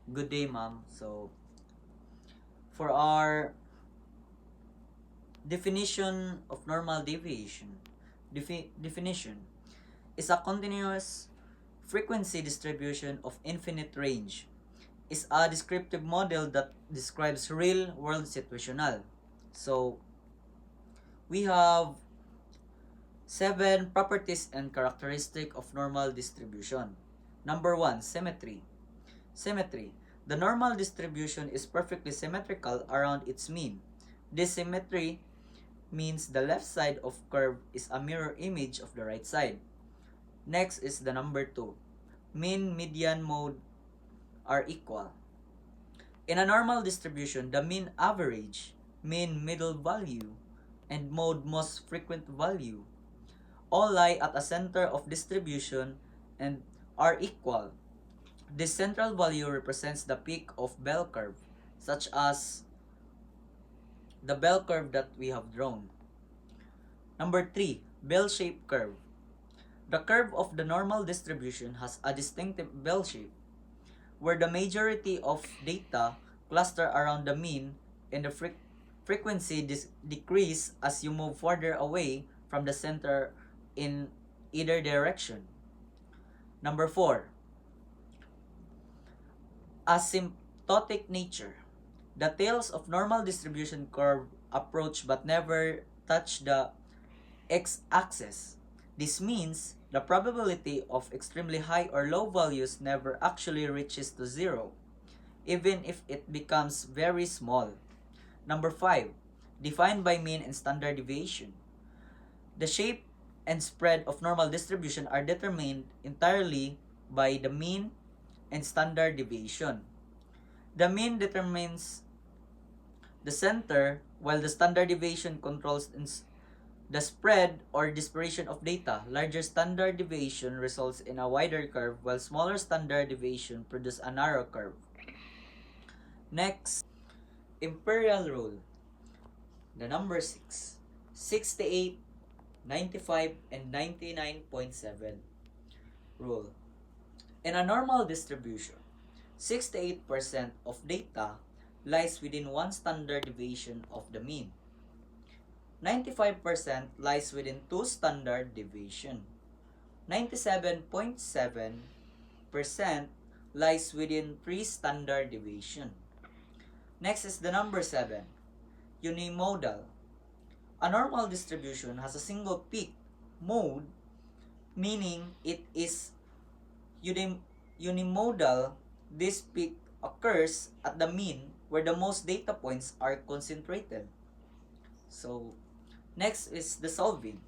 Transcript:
Good day, ma'am. So, for our definition of normal deviation, definition is a continuous frequency distribution of infinite range. Is a descriptive model that describes real world situational. So, we have 7 properties and characteristic of normal distribution. Number 1, symmetry. Symmetry. The normal distribution is perfectly symmetrical around its mean. This symmetry means the left side of curve is a mirror image of the right side. Next is the number 2. Mean, median, mode are equal. In a normal distribution, the mean average, mean middle value, and mode most frequent value all lie at a center of distribution and are equal. This central value represents the peak of bell curve, such as the bell curve that we have drawn. Number 3, bell-shaped curve. The curve of the normal distribution has a distinctive bell shape, where the majority of data cluster around the mean and the frequency decrease as you move further away from the center in either direction. Number 4, asymptotic nature. The tails of normal distribution curve approach but never touch the x-axis. This means the probability of extremely high or low values never actually reaches to 0, even if it becomes very small. Number 5, defined by mean and standard deviation. The shape and spread of normal distribution are determined entirely by the mean and standard deviation. The mean determines the center, while the standard deviation controls the spread or dispersion of data. Larger standard deviation results in a wider curve, while smaller standard deviation produces a narrow curve. Next, imperial rule. The number 6, 68, 95, and 99.7 rule. In a normal distribution, 68% of data lies within one standard deviation of the mean. 95% lies within 2 standard deviation. 97.7% lies within 3 standard deviation. Next is the number 7, unimodal. A normal distribution has a single peak mode, meaning it is unimodal. This peak occurs at the mean where the most data points are concentrated. So, next is the solving.